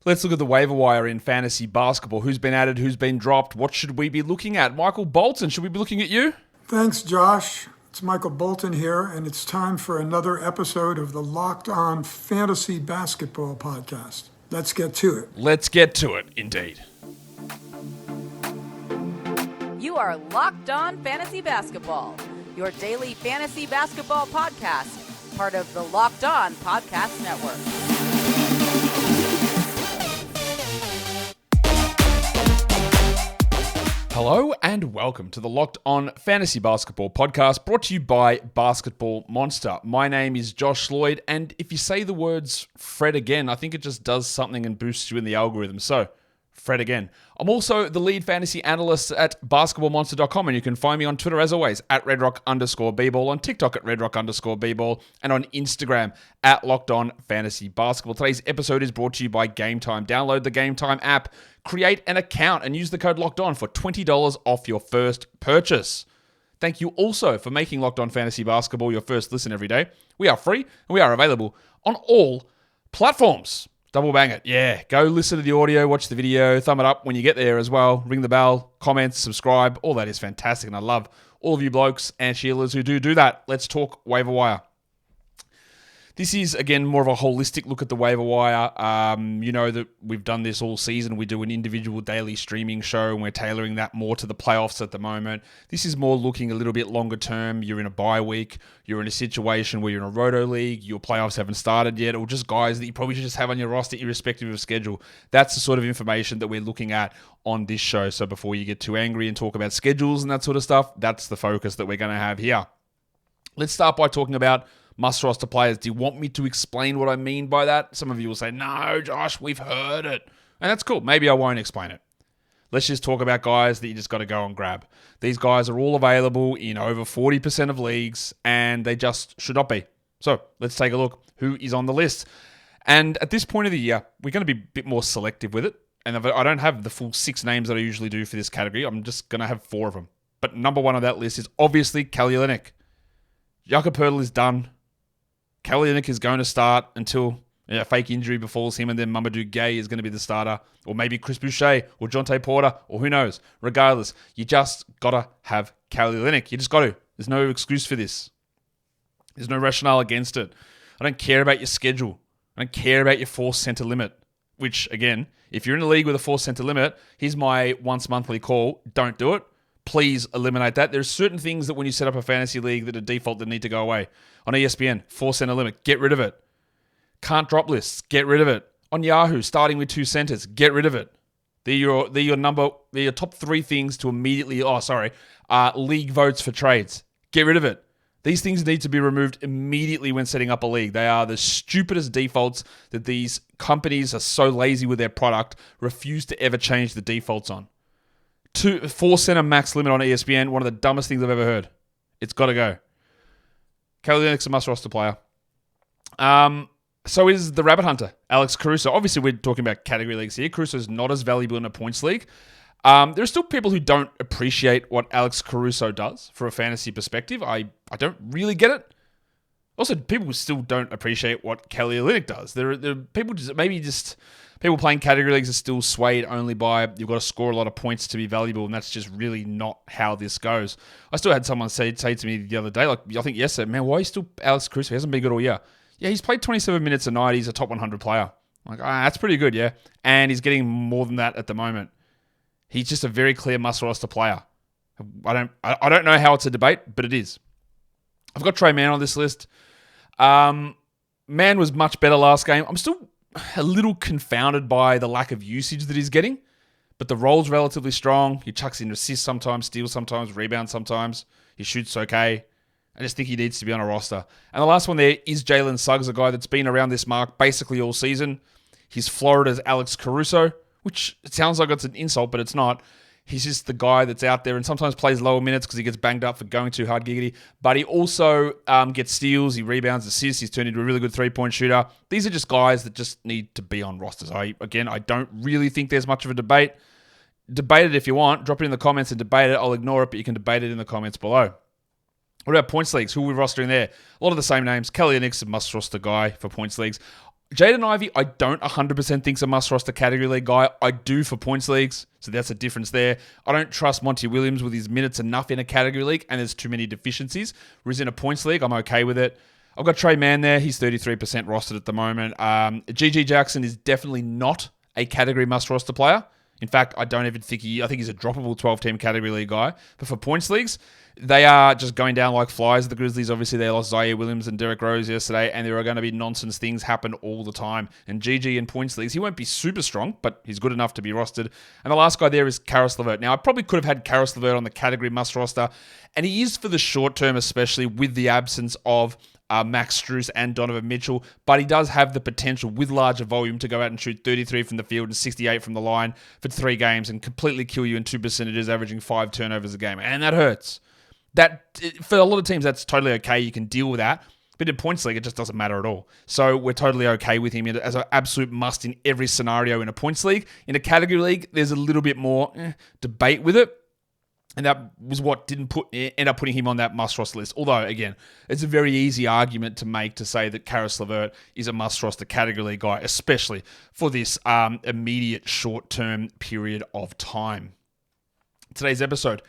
Let's look at the waiver wire in fantasy basketball. Who's been added? Who's been dropped? What should we be looking at? Michael Bolton, should we be looking at you? Thanks, Josh. It's Michael Bolton here, and it's time for another episode of the Locked On Fantasy Basketball Podcast. Let's get to it. Let's get to it, indeed. You are Locked On Fantasy Basketball, your daily fantasy basketball podcast, part of the Locked On Podcast Network. Hello and welcome to the Locked On Fantasy Basketball Podcast, brought to you by Basketball Monster. My name is Josh Lloyd, and if you say the words Fred again, I think it just does something and boosts you in the algorithm. So, Fred again. I'm also the lead fantasy analyst at basketballmonster.com, and you can find me on Twitter as always at redrock_bball, on TikTok at redrock_bball, and on Instagram at Locked On Fantasy Basketball. Today's episode is brought to you by Game Time. Download the Game Time app, create an account, and use the code Locked On for $20 off your first purchase. Thank you also for making Locked On Fantasy Basketball your first listen every day. We are free, and we are available on all platforms. Double bang it. Yeah, go listen to the audio, watch the video, thumb it up when you get there as well. Ring the bell, comment, subscribe. All that is fantastic, and I love all of you blokes and Sheilas who do that. Let's talk waiver wire. This is, again, more of a holistic look at the waiver wire. You know that we've done this all season. We do an individual daily streaming show, and we're tailoring that more to the playoffs at the moment. This is more looking a little bit longer term. You're in a bye week. You're in a situation where you're in a roto league. Your playoffs haven't started yet, or just guys that you probably should just have on your roster irrespective of schedule. That's the sort of information that we're looking at on this show. So before you get too angry and talk about schedules and that sort of stuff, that's the focus that we're going to have here. Let's start by talking about must-roster players. Do you want me to explain what I mean by that? Some of you will say, no, Josh, we've heard it. And that's cool. Maybe I won't explain it. Let's just talk about guys that you just got to go and grab. These guys are all available in over 40% of leagues, and they just should not be. So let's take a look who is on the list. And at this point of the year, we're going to be a bit more selective with it. And I don't have the full 6 names that I usually do for this category. I'm just going to have 4 of them. But number 1 on that list is obviously Olynyk. Jakob Poeltl is done. Olynyk is going to start until a fake injury befalls him, and then Mamadou Gay is going to be the starter, or maybe Chris Boucher, or Jonte Porter, or who knows. Regardless, you just got to have Olynyk. You just got to. There's no excuse for this. There's no rationale against it. I don't care about your schedule. I don't care about your forced center limit, which, again, if you're in a league with a forced center limit, here's my once monthly call. Don't do it. Please eliminate that. There's certain things that when you set up a fantasy league that are default that need to go away. On ESPN, 4 center limit, get rid of it. Can't drop lists, get rid of it. On Yahoo, starting with 2 centers, get rid of it. They're your top 3 things to immediately, league votes for trades. Get rid of it. These things need to be removed immediately when setting up a league. They are the stupidest defaults that these companies are so lazy with their product, refuse to ever change the defaults on. 4 center max limit on ESPN, one of the dumbest things I've ever heard. It's got to go. Olynyk's a must-roster player. So is the Rabbit Hunter, Alex Caruso. Obviously, we're talking about category leagues here. Caruso is not as valuable in a points league. There are still people who don't appreciate what Alex Caruso does from a fantasy perspective. I don't really get it. Also, people still don't appreciate what Olynyk does. There are people people playing category leagues are still swayed only by you've got to score a lot of points to be valuable, and that's just really not how this goes. I still had someone say to me the other day, I think yesterday, man, why are you still Alex Caruso? He hasn't been good all year. Yeah, he's played 27 minutes a night. He's a top 100 player. I'm like, that's pretty good, yeah. And he's getting more than that at the moment. He's just a very clear must-roster player. I don't know how it's a debate, but it is. I've got Trey Mann on this list. Mann was much better last game. I'm still a little confounded by the lack of usage that he's getting, but the role's relatively strong. He chucks in assists sometimes, steals sometimes, rebounds sometimes. He shoots okay. I just think he needs to be on a roster. And the last one there is Jalen Suggs, a guy that's been around this mark basically all season. He's Florida's Alex Caruso, which it sounds like it's an insult, but it's not. He's just the guy that's out there and sometimes plays lower minutes because he gets banged up for going too hard giggity. But he also gets steals, he rebounds, assists, he's turned into a really good three-point shooter. These are just guys that just need to be on rosters. I don't really think there's much of a debate. Debate it if you want. Drop it in the comments and debate it. I'll ignore it, but you can debate it in the comments below. What about points leagues? Who are we rostering there? A lot of the same names. Olynyk's a must-roster guy for points leagues. Jaden Ivey, I don't 100% think's a must-roster category league guy. I do for points leagues, so that's a difference there. I don't trust Monty Williams with his minutes enough in a category league, and there's too many deficiencies. Whereas in a points league, I'm okay with it. I've got Trey Mann there. He's 33% rostered at the moment. GG Jackson is definitely not a category must-roster player. In fact, I don't even think I think he's a droppable 12-team category league guy. But for points leagues, they are just going down like flies. The Grizzlies, obviously, they lost Zaire Williams and Derrick Rose yesterday, and there are going to be nonsense things happen all the time. And GG in points leagues, he won't be super strong, but he's good enough to be rostered. And the last guy there is Caris LeVert. Now, I probably could have had Caris LeVert on the category must roster, and he is for the short term, especially with the absence of Max Strus and Donovan Mitchell, but he does have the potential with larger volume to go out and shoot 33 from the field and 68 from the line for 3 games and completely kill you in 2 percentages, averaging 5 turnovers a game. And that hurts. That, for a lot of teams, that's totally okay. You can deal with that. But in points league, it just doesn't matter at all. So we're totally okay with him as an absolute must in every scenario in a points league. In a category league, there's a little bit more debate with it. And that was what didn't end up putting him on that must-roster list. Although, again, it's a very easy argument to make to say that Caris LeVert is a must-roster category league guy, especially for this immediate short-term period of time. Today's episode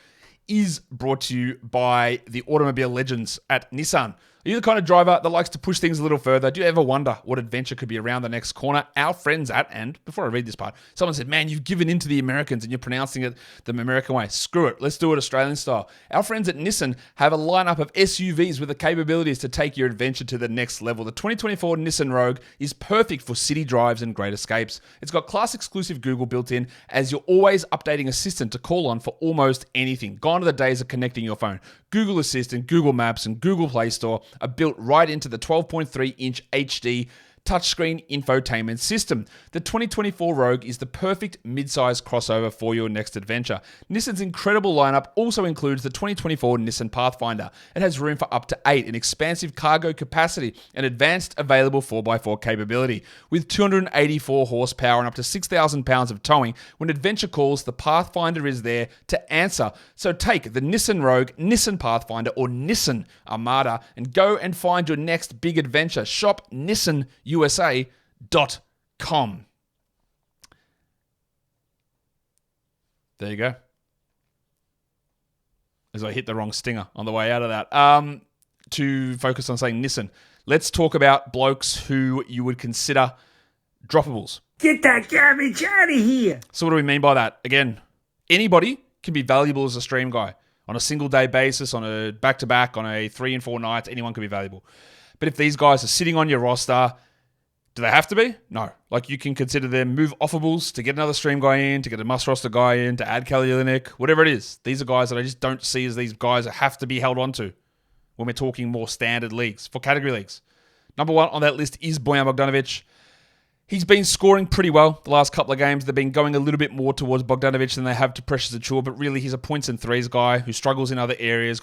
is brought to you by the automobile legends at Nissan. Are you the kind of driver that likes to push things a little further? Do you ever wonder what adventure could be around the next corner? Our friends at, and before I read this part, someone said, man, you've given in to the Americans and you're pronouncing it the American way. Screw it. Let's do it Australian style. Our friends at Nissan have a lineup of SUVs with the capabilities to take your adventure to the next level. The 2024 Nissan Rogue is perfect for city drives and great escapes. It's got class-exclusive Google built in as your always updating assistant to call on for almost anything. Gone are the days of connecting your phone. Google Assistant, Google Maps, and Google Play Store are built right into the 12.3-inch HD touchscreen infotainment system. The 2024 Rogue is the perfect mid-size crossover for your next adventure. Nissan's incredible lineup also includes the 2024 Nissan Pathfinder. It has room for up to 8, an expansive cargo capacity, and advanced available 4x4 capability. With 284 horsepower and up to 6,000 pounds of towing, when adventure calls, the Pathfinder is there to answer. So take the Nissan Rogue, Nissan Pathfinder, or Nissan Armada and go and find your next big adventure. Shop NissanUSA.com. There you go. As I hit the wrong stinger on the way out of that. To focus on saying Nissan, let's talk about blokes who you would consider droppables. Get that garbage out of here. So what do we mean by that? Again, anybody can be valuable as a stream guy. On a single day basis, on a back-to-back, on a 3 and 4 nights, anyone can be valuable. But if these guys are sitting on your roster, do they have to be? No. Like, you can consider them move offables to get another stream guy in, to get a must-roster guy in, to add Kelly Olynyk, whatever it is. These are guys that I just don't see as these guys that have to be held onto when we're talking more standard leagues, for category leagues. Number 1 on that list is Bojan Bogdanovic. He's been scoring pretty well the last couple of games. They've been going a little bit more towards Bogdanovic than they have to Precious Achiuwa, but really he's a points and threes guy who struggles in other areas,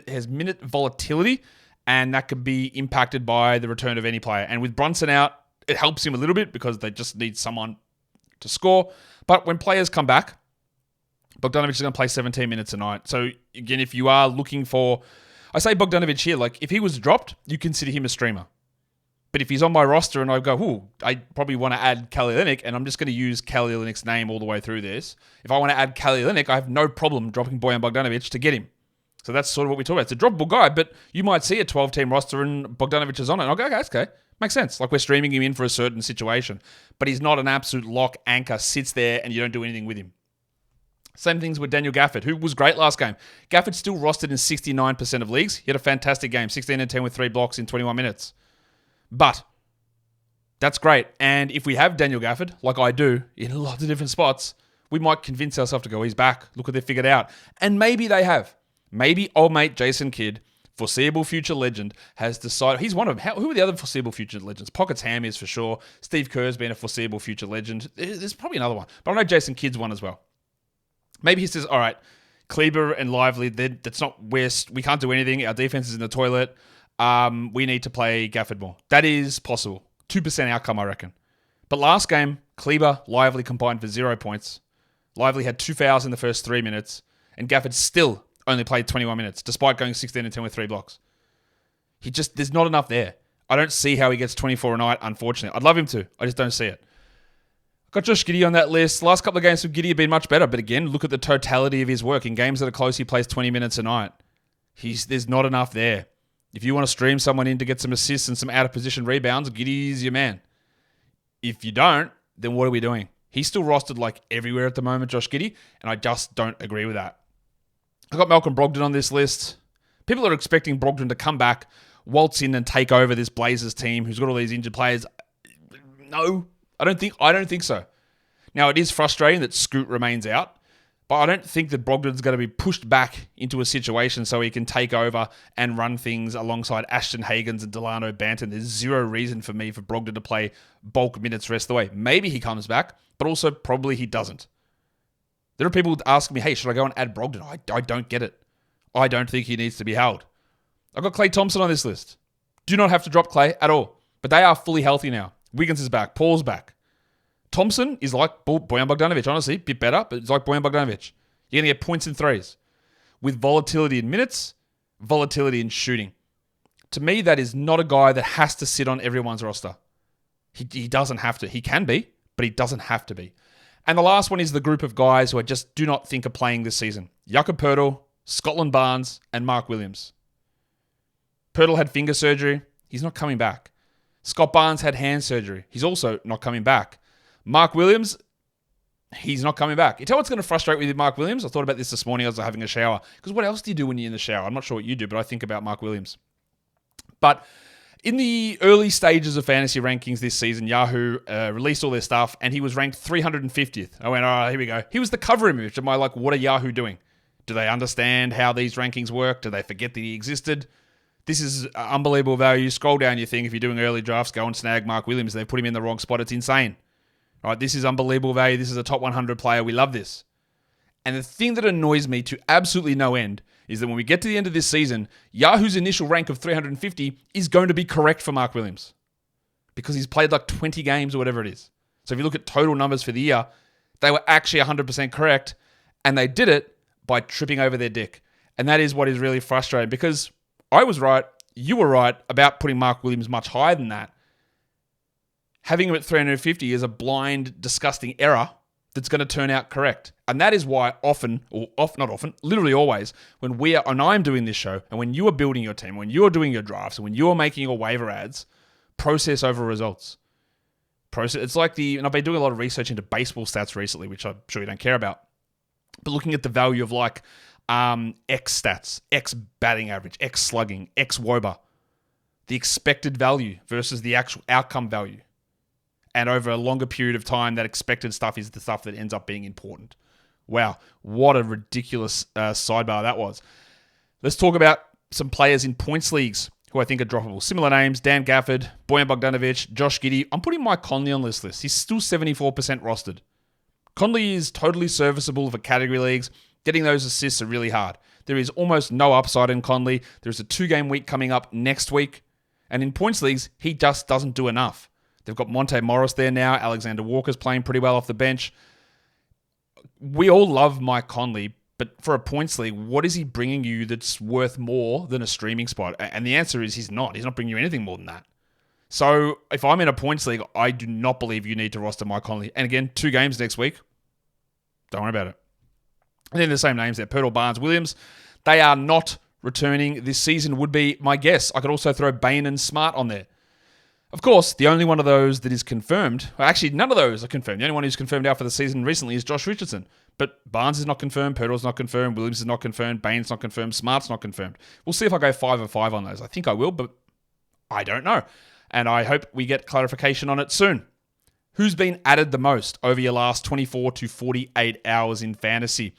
has minute volatility, and that could be impacted by the return of any player. And with Brunson out, it helps him a little bit because they just need someone to score. But when players come back, Bogdanovic is going to play 17 minutes a night. So again, if you are looking for, I say Bogdanovic here, like if he was dropped, you consider him a streamer. But if he's on my roster and I go, I probably want to add Kelly Olynyk, and I'm just going to use Kelly Olynyk's name all the way through this. If I want to add Kelly Olynyk, I have no problem dropping Bojan Bogdanovic to get him. So that's sort of what we talk about. It's a droppable guy, but you might see a 12-team roster and Bogdanovic is on it. And I'll go, okay, that's okay. Makes sense. Like we're streaming him in for a certain situation. But he's not an absolute lock anchor, sits there and you don't do anything with him. Same things with Daniel Gafford, who was great last game. Gafford's still rostered in 69% of leagues. He had a fantastic game, 16 and 10 with 3 blocks in 21 minutes. But that's great. And if we have Daniel Gafford, like I do, in lots of different spots, we might convince ourselves to go, he's back. Look what they figured out. And maybe they have. Maybe old mate Jason Kidd, foreseeable future legend, has decided, he's one of them. Who are the other foreseeable future legends? Pockets Ham is for sure. Steve Kerr's been a foreseeable future legend. There's probably another one. But I know Jason Kidd's one as well. Maybe he says, all right, Kleber and Lively, that's not West. We can't do anything. Our defense is in the toilet. We need to play Gafford more. That is possible. 2% outcome, I reckon. But last game, Kleber, Lively combined for 0 points. Lively had 2 fouls in the first 3 minutes. And Gafford still only played 21 minutes, despite going 16 and 10 with 3 blocks. There's not enough there. I don't see how he gets 24 a night, unfortunately. I'd love him to. I just don't see it. Got Josh Giddey on that list. Last couple of games from Giddey have been much better. But again, look at the totality of his work. In games that are close, he plays 20 minutes a night. There's not enough there. If you want to stream someone in to get some assists and some out-of-position rebounds, Giddey's your man. If you don't, then what are we doing? He's still rostered like everywhere at the moment, Josh Giddey, and I just don't agree with that. I've got Malcolm Brogdon on this list. People are expecting Brogdon to come back, waltz in and take over this Blazers team who's got all these injured players. No, I don't think so. Now, it is frustrating that Scoot remains out, but I don't think that Brogdon's going to be pushed back into a situation so he can take over and run things alongside Ashton Hagans and Delano Banton. There's zero reason for Brogdon to play bulk minutes the rest of the way. Maybe he comes back, but also probably he doesn't. There are people asking me, hey, should I go and add Brogdon? I don't get it. I don't think he needs to be held. I've got Klay Thompson on this list. Do not have to drop Klay at all, but they are fully healthy now. Wiggins is back. Paul's back. Thompson is like Bojan Bogdanovic, honestly. A bit better, but it's like Bojan Bogdanovic. You're going to get points in threes. With volatility in minutes, volatility in shooting. To me, that is not a guy that has to sit on everyone's roster. He doesn't have to. He can be, but he doesn't have to be. And the last one is the group of guys who I just do not think are playing this season. Jakob Poeltl, Scotland Barnes, and Mark Williams. Poeltl had finger surgery. He's not coming back. Scott Barnes had hand surgery. He's also not coming back. Mark Williams, he's not coming back. You tell what's going to frustrate me with Mark Williams? I thought about this morning as I was having a shower. Because what else do you do when you're in the shower? I'm not sure what you do, but I think about Mark Williams. But in the early stages of fantasy rankings this season, Yahoo released all their stuff, and he was ranked 350th. I went, all right, here we go. He was the cover image. Am I like, what are Yahoo doing? Do they understand how these rankings work? Do they forget that he existed? This is unbelievable value. Scroll down your thing. If you're doing early drafts, go and snag Mark Williams. They've put him in the wrong spot. It's insane. All right, this is unbelievable value. This is a top 100 player. We love this. And the thing that annoys me to absolutely no end is that when we get to the end of this season, Yahoo's initial rank of 350 is going to be correct for Mark Williams because he's played like 20 games or whatever it is. So if you look at total numbers for the year, they were actually 100% correct, and they did it by tripping over their dick. And that is what is really frustrating because I was right, you were right about putting Mark Williams much higher than that. Having him at 350 is a blind, disgusting error that's going to turn out correct. And that is why literally always, when I'm doing this show, and when you are building your team, when you are doing your drafts, and when you are making your waiver ads, process over results. It's like and I've been doing a lot of research into baseball stats recently, which I'm sure you don't care about. But looking at the value of like X stats, X batting average, X slugging, X WOBA, the expected value versus the actual outcome value. And over a longer period of time, that expected stuff is the stuff that ends up being important. Wow, what a ridiculous sidebar that was. Let's talk about some players in points leagues who I think are droppable. Similar names, Dan Gafford, Bojan Bogdanovic, Josh Giddey. I'm putting Mike Conley on this list. He's still 74% rostered. Conley is totally serviceable for category leagues. Getting those assists are really hard. There is almost no upside in Conley. There's a 2-game week coming up next week. And in points leagues, he just doesn't do enough. They've got Monte Morris there now. Alexander Walker's playing pretty well off the bench. We all love Mike Conley, but for a points league, what is he bringing you that's worth more than a streaming spot? And the answer is he's not. He's not bringing you anything more than that. So if I'm in a points league, I do not believe you need to roster Mike Conley. And again, 2 games next week. Don't worry about it. And then the same names there, Poeltl, Barnes, Williams. They are not returning this season would be my guess. I could also throw Bain and Smart on there. Of course, the only one of those that is confirmed, well, actually none of those are confirmed. The only one who's confirmed out for the season recently is Josh Richardson. But Barnes is not confirmed, Poeltl's not confirmed, Williams is not confirmed, Bain's not confirmed, Smart's not confirmed. We'll see if I go 5 and 5 on those. I think I will, but I don't know. And I hope we get clarification on it soon. Who's been added the most over your last 24 to 48 hours in fantasy?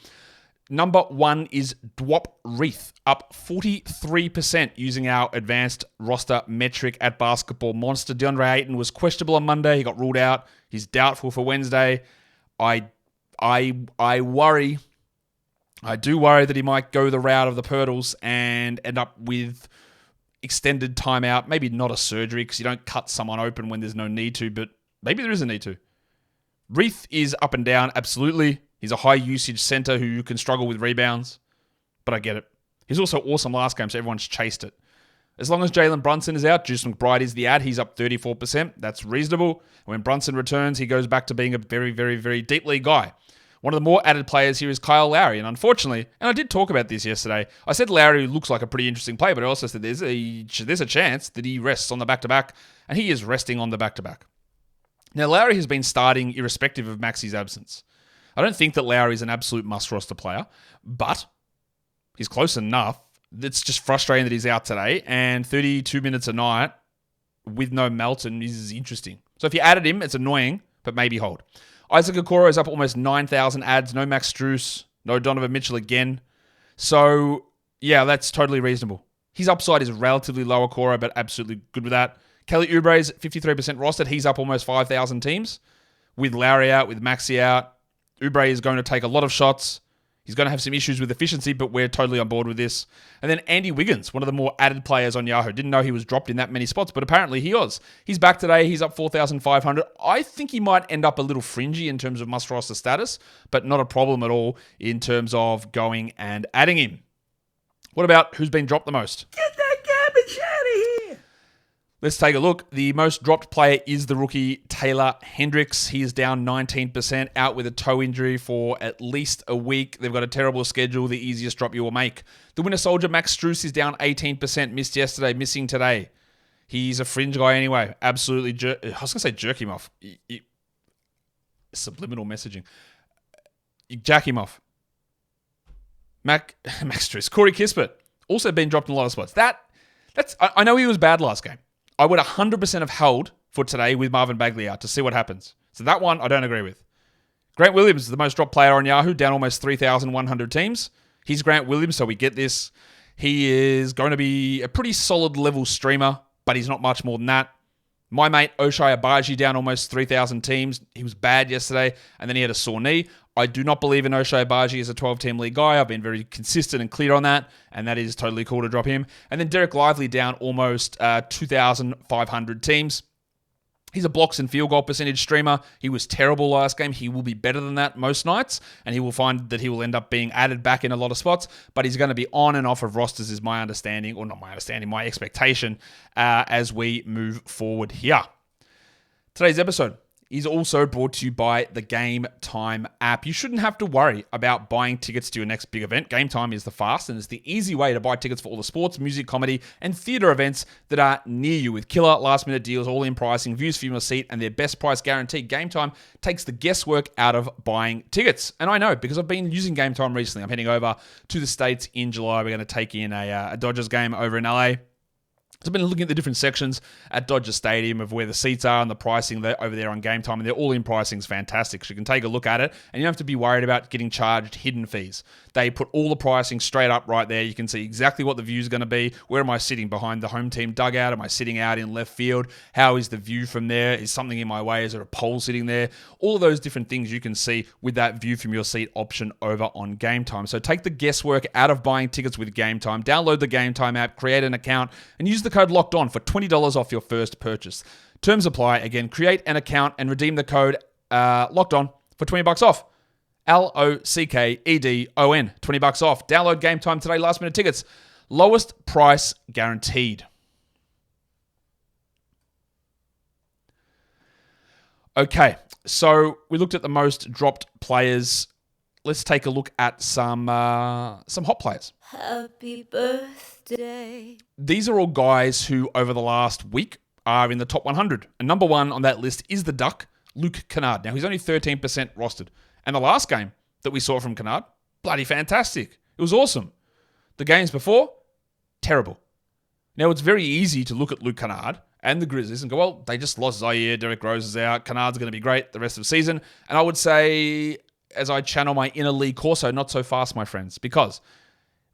Number 1 is Dwop Reith, up 43% using our advanced roster metric at Basketball Monster. DeAndre Ayton was questionable on Monday. He got ruled out. He's doubtful for Wednesday. I worry. I do worry that he might go the route of the Poeltls and end up with extended timeout. Maybe not a surgery because you don't cut someone open when there's no need to, but maybe there is a need to. Reith is up and down, absolutely. He's a high-usage center who can struggle with rebounds, but I get it. He's also awesome last game, so everyone's chased it. As long as Jalen Brunson is out, Juice McBride is the ad. He's up 34%. That's reasonable. When Brunson returns, he goes back to being a very, very, very deep league guy. One of the more added players here is Kyle Lowry. And unfortunately, and I did talk about this yesterday, I said Lowry looks like a pretty interesting player, but I also said there's a chance that he rests on the back-to-back, and he is resting on the back-to-back. Now, Lowry has been starting irrespective of Maxi's absence. I don't think that Lowry is an absolute must-roster player, but he's close enough. It's just frustrating that he's out today, and 32 minutes a night with no Melton is interesting. So if you added him, it's annoying, but maybe hold. Isaac Okoro is up almost 9,000 ads. No Max Strus. No Donovan Mitchell again. So, yeah, that's totally reasonable. His upside is relatively low, Okoro, but absolutely good with that. Kelly Oubre is 53% rostered. He's up almost 5,000 teams. With Lowry out, with Maxi out. Oubre is going to take a lot of shots. He's going to have some issues with efficiency, but we're totally on board with this. And then Andy Wiggins, one of the more added players on Yahoo. Didn't know he was dropped in that many spots, but apparently he was. He's back today. He's up 4,500. I think he might end up a little fringy in terms of must-roster status, but not a problem at all in terms of going and adding him. What about who's been dropped the most? Get that garbage out of here! Let's take a look. The most dropped player is the rookie Taylor Hendricks. He is down 19%, out with a toe injury for at least a week. They've got a terrible schedule, the easiest drop you will make. The Winter Soldier Max Strus is down 18%, missed yesterday, missing today. He's a fringe guy anyway. Absolutely, I was going to say jerk him off. Subliminal messaging. You jack him off. Max Strus. Corey Kispert, also been dropped in a lot of spots. I know he was bad last game. I would 100% have held for today with Marvin Bagley out to see what happens. So that one, I don't agree with. Grant Williams is the most dropped player on Yahoo, down almost 3,100 teams. He's Grant Williams, so we get this. He is going to be a pretty solid level streamer, but he's not much more than that. My mate, Ochai Agbaji, down almost 3,000 teams. He was bad yesterday, and then he had a sore knee. I do not believe in Ochai Agbaji as a 12-team league guy. I've been very consistent and clear on that, and that is totally cool to drop him. And then Derek Lively down almost 2,500 teams. He's a blocks and field goal percentage streamer. He was terrible last game. He will be better than that most nights, and he will find that he will end up being added back in a lot of spots, but he's going to be on and off of rosters is my understanding, or not my understanding, my expectation as we move forward here. Today's episode is also brought to you by the Game Time app. You shouldn't have to worry about buying tickets to your next big event. Game Time is the fast and it's the easy way to buy tickets for all the sports, music, comedy, and theatre events that are near you. With killer last-minute deals, all-in pricing, views from your seat, and their best price guarantee, Game Time takes the guesswork out of buying tickets. And I know, because I've been using Game Time recently. I'm heading over to the States in July. We're going to take in a Dodgers game over in LA. So I've been looking at the different sections at Dodger Stadium of where the seats are and the pricing over there on Game Time, and they're all-in pricing is fantastic. So you can take a look at it, and you don't have to be worried about getting charged hidden fees. They put all the pricing straight up right there. You can see exactly what the view is going to be. Where am I sitting? Behind the home team dugout? Am I sitting out in left field? How is the view from there? Is something in my way? Is there a pole sitting there? All of those different things you can see with that view from your seat option over on Game Time. So take the guesswork out of buying tickets with Game Time. Download the Game Time app, create an account, and use the code Locked On for $20 off your first purchase. Terms apply. Again, create an account and redeem the code Locked On for $20 off. LOCKEDON, $20 off. Download Game Time today. Last minute tickets. Lowest price guaranteed. Okay, so we looked at the most dropped players. Let's take a look at some hot players. Happy birthday. These are all guys who, over the last week, are in the top 100. And number one on that list is the Duck, Luke Kennard. Now, he's only 13% rostered. And the last game that we saw from Kennard, bloody fantastic. It was awesome. The games before, terrible. Now, it's very easy to look at Luke Kennard and the Grizzlies and go, well, they just lost Zaire, Derrick Rose is out, Kennard's going to be great the rest of the season. And I would say, as I channel my inner Lee Corso, not so fast, my friends, because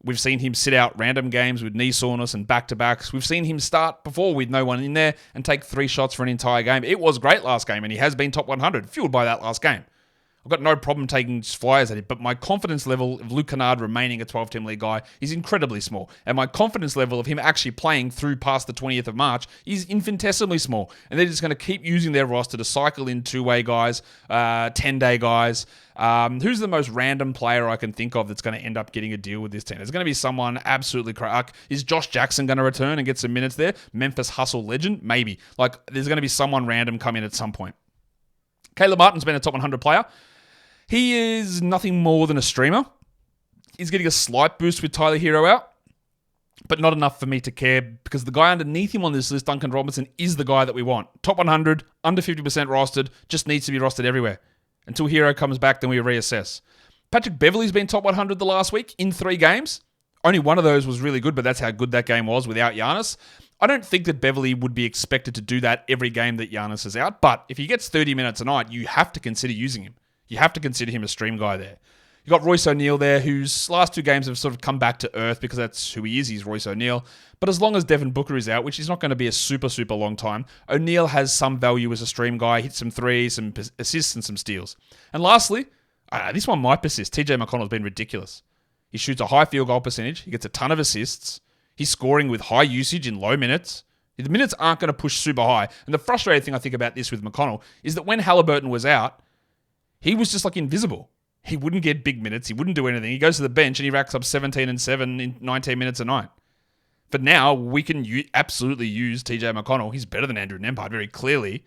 we've seen him sit out random games with knee soreness and back-to-backs. We've seen him start before with no one in there and take 3 shots for an entire game. It was great last game, and he has been top 100, fueled by that last game. I've got no problem taking flyers at it, but my confidence level of Luke Kennard remaining a 12-team league guy is incredibly small. And my confidence level of him actually playing through past the 20th of March is infinitesimally small. And they're just going to keep using their roster to cycle in two-way guys, 10-day guys. Who's the most random player I can think of that's going to end up getting a deal with this team? There's going to be someone absolutely crack. Is Josh Jackson going to return and get some minutes there? Memphis Hustle legend? Maybe. There's going to be someone random come in at some point. Caleb Martin's been a top 100 player. He is nothing more than a streamer. He's getting a slight boost with Tyler Hero out, but not enough for me to care because the guy underneath him on this list, Duncan Robinson, is the guy that we want. Top 100, under 50% rostered, just needs to be rostered everywhere. Until Hero comes back, then we reassess. Patrick Beverley's been top 100 the last week in 3 games. Only one of those was really good, but that's how good that game was without Giannis. I don't think that Beverley would be expected to do that every game that Giannis is out, but if he gets 30 minutes a night, you have to consider using him. You have to consider him a stream guy there. You got Royce O'Neal there, whose last 2 games have sort of come back to earth because that's who he is. He's Royce O'Neal. But as long as Devin Booker is out, which is not going to be a super, super long time, O'Neal has some value as a stream guy. Hits some threes, some assists, and some steals. And lastly, this one might persist. TJ McConnell's been ridiculous. He shoots a high field goal percentage. He gets a ton of assists. He's scoring with high usage in low minutes. The minutes aren't going to push super high. And the frustrating thing I think about this with McConnell is that when Halliburton was out, he was just invisible. He wouldn't get big minutes. He wouldn't do anything. He goes to the bench and he racks up 17 and 7 in 19 minutes a night. But now we can absolutely use TJ McConnell. He's better than Andrew Nembhard very clearly.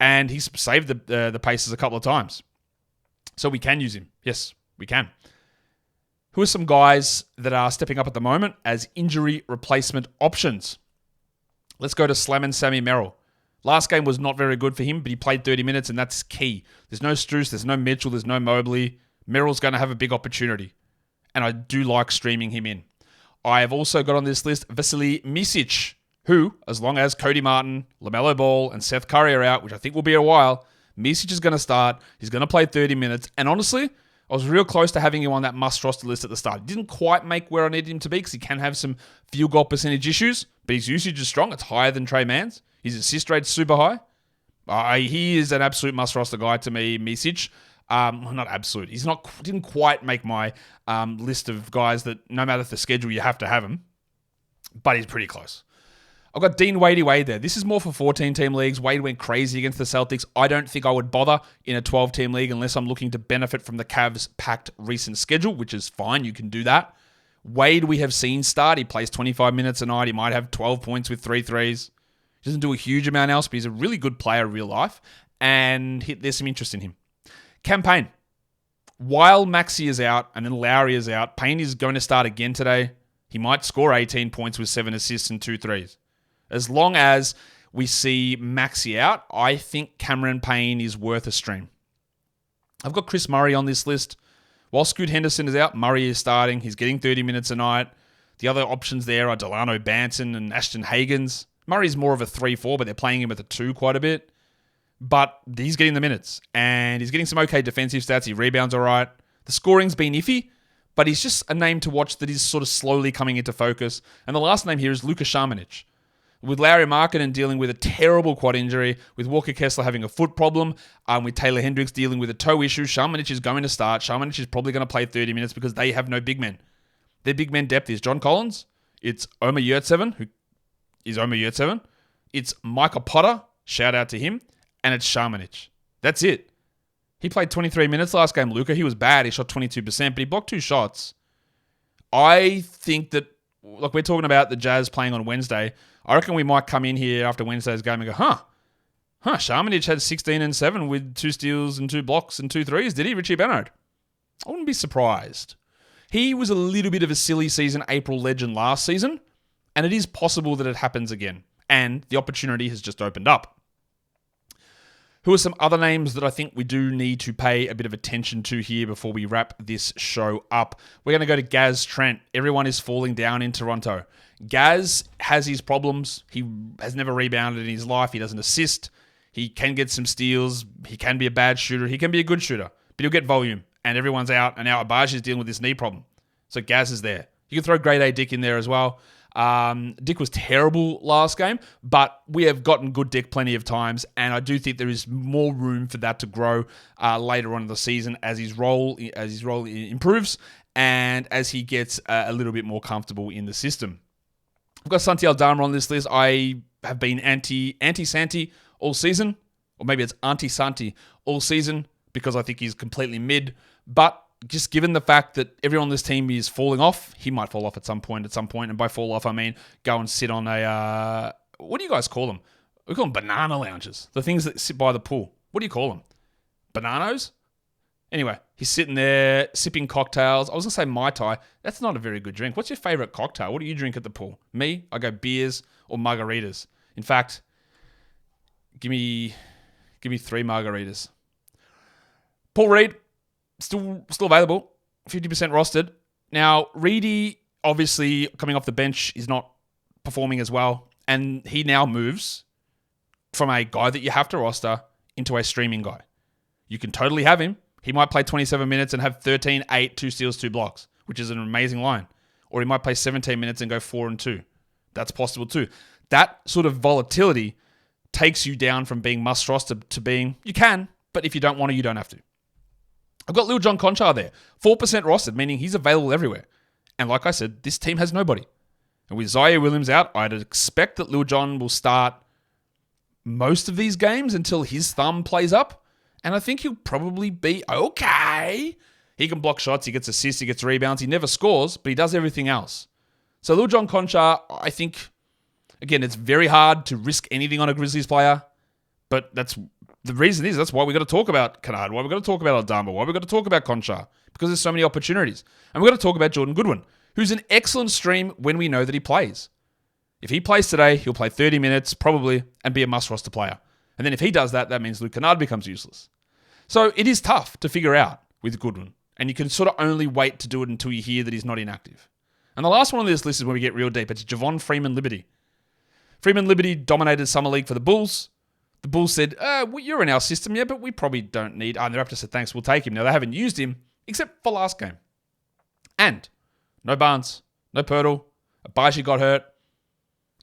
And he's saved the Pacers a couple of times. So we can use him. Yes, we can. Who are some guys that are stepping up at the moment as injury replacement options? Let's go to Slam and Sammy Merrill. Last game was not very good for him, but he played 30 minutes, and that's key. There's no Strus, there's no Mitchell, there's no Mobley. Merrill's going to have a big opportunity, and I do like streaming him in. I have also got on this list Vasilije Micic, who, as long as Cody Martin, LaMelo Ball, and Seth Curry are out, which I think will be a while, Micic is going to start. He's going to play 30 minutes, and honestly, I was real close to having him on that must-roster list at the start. He didn't quite make where I needed him to be because he can have some field goal percentage issues, but his usage is strong. It's higher than Trey Mann's. His assist rate's super high. He is an absolute must-roster guy to me, Micic. Not absolute. Didn't quite make my list of guys that no matter the schedule, you have to have him, but he's pretty close. I've got Dean Wade there. This is more for 14-team leagues. Wade went crazy against the Celtics. I don't think I would bother in a 12-team league unless I'm looking to benefit from the Cavs' packed recent schedule, which is fine. You can do that. Wade, we have seen start. He plays 25 minutes a night. He might have 12 points with 3 threes. He doesn't do a huge amount else, but he's a really good player in real life, and there's some interest in him. Campaign. While Maxey is out and then Lowry is out, Payne is going to start again today. He might score 18 points with 7 assists and 2 threes. As long as we see Maxey out, I think Cameron Payne is worth a stream. I've got Chris Murray on this list. While Scoot Henderson is out, Murray is starting. He's getting 30 minutes a night. The other options there are Delano Banton and Ashton Hagans. Murray's more of a 3-4, but they're playing him at the 2 quite a bit. But he's getting the minutes, and he's getting some okay defensive stats. He rebounds all right. The scoring's been iffy, but he's just a name to watch that is sort of slowly coming into focus. And the last name here is Luka Šamanić. With Larry Markkinen dealing with a terrible quad injury, with Walker Kessler having a foot problem, with Taylor Hendricks dealing with a toe issue, Šamanić is going to start. Šamanić is probably going to play 30 minutes because they have no big men. Their big men depth is John Collins, it's Omer Yurtseven, who is Omer Yurtseven, it's Michael Potter, shout out to him, and it's Šamanić. That's it. He played 23 minutes last game, Luka. He was bad. He shot 22%, but he blocked 2 shots. I think that, we're talking about the Jazz playing on Wednesday. I reckon we might come in here after Wednesday's game and go, Šamanić had 16 and 7 with 2 steals and 2 blocks and 2 threes, did he, Richie Bernard? I wouldn't be surprised. He was a little bit of a silly season April legend last season, and it is possible that it happens again, and the opportunity has just opened up. Who are some other names that I think we do need to pay a bit of attention to here before we wrap this show up? We're going to go to Gaz Trent. Everyone is falling down in Toronto. Gaz has his problems. He has never rebounded in his life. He doesn't assist. He can get some steals. He can be a bad shooter. He can be a good shooter, but he'll get volume. And everyone's out. And now Abaji is dealing with this knee problem. So Gaz is there. You can throw Grade A Dick in there as well. Dick was terrible last game, but we have gotten good Dick plenty of times, and I do think there is more room for that to grow later on in the season as his role improves and as he gets a little bit more comfortable in the system. I've got Santi Aldama on this list. I have been anti-Santi all season, or maybe it's anti-Santi all season because I think he's completely mid, but just given the fact that everyone on this team is falling off, he might fall off at some point. And by fall off, I mean go and sit on a... what do you guys call them? We call them banana lounges. The things that sit by the pool. What do you call them? Bananos? Anyway, he's sitting there sipping cocktails. I was going to say Mai Tai. That's not a very good drink. What's your favorite cocktail? What do you drink at the pool? Me? I go beers or margaritas. In fact, give me 3 margaritas. Paul Reed. Still available, 50% rostered. Now, Reedy, obviously, coming off the bench, is not performing as well. And he now moves from a guy that you have to roster into a streaming guy. You can totally have him. He might play 27 minutes and have 13, 8, 2 steals, 2 blocks, which is an amazing line. Or he might play 17 minutes and go 4 and 2. That's possible too. That sort of volatility takes you down from being must roster to being, you can, but if you don't want to, you don't have to. I've got Lil John Conchar there. 4% rostered, meaning he's available everywhere. And like I said, this team has nobody. And with Zaire Williams out, I'd expect that Lil John will start most of these games until his thumb plays up. And I think he'll probably be okay. He can block shots, he gets assists, he gets rebounds. He never scores, but he does everything else. So Lil John Conchar, I think, again, it's very hard to risk anything on a Grizzlies player. But the reason is that's why we got to talk about Kennard, why we got to talk about Aldama, why we got to talk about Conchar, because there's so many opportunities. And we got to talk about Jordan Goodwin, who's an excellent stream when we know that he plays. If he plays today, he'll play 30 minutes probably and be a must roster player. And then if he does that, that means Luke Kennard becomes useless. So it is tough to figure out with Goodwin, and you can sort of only wait to do it until you hear that he's not inactive. And the last one on this list is when we get real deep. It's Javon Freeman-Liberty. Freeman-Liberty dominated Summer League for the Bulls. The Bulls said, you're in our system, yeah, but we probably don't need... And the Raptors said, thanks, we'll take him. Now, they haven't used him, except for last game. And no Barnes, no Poeltl, Abaji got hurt.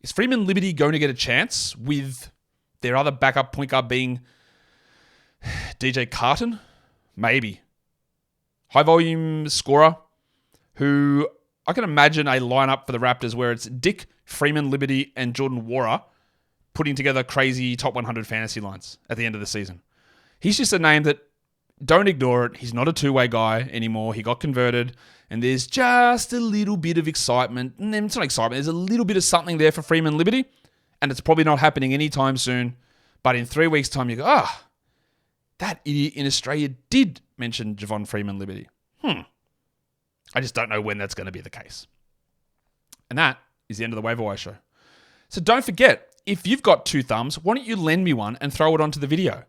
Is Freeman-Liberty going to get a chance with their other backup point guard being DJ Carton? Maybe. High-volume scorer who I can imagine a lineup for the Raptors where it's Dick, Freeman-Liberty, and Jordan Nwora putting together crazy top 100 fantasy lines at the end of the season. He's just a name that, don't ignore it. He's not a two-way guy anymore. He got converted, and there's just a little bit of excitement. And it's not excitement. There's a little bit of something there for Freeman-Liberty, and it's probably not happening anytime soon. But in 3 weeks' time, you go, that idiot in Australia did mention Javon Freeman-Liberty. I just don't know when that's going to be the case. And that is the end of the Waiver Wire show. So don't forget, if you've got 2 thumbs, why don't you lend me one and throw it onto the video?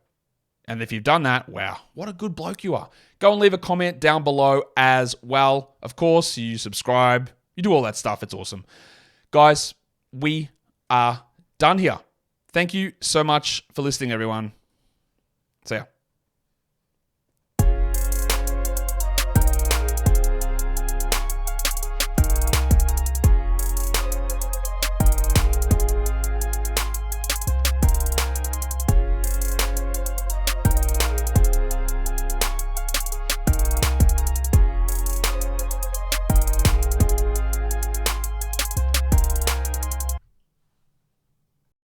And if you've done that, wow, what a good bloke you are. Go and leave a comment down below as well. Of course, you subscribe, you do all that stuff. It's awesome. Guys, we are done here. Thank you so much for listening, everyone. See ya.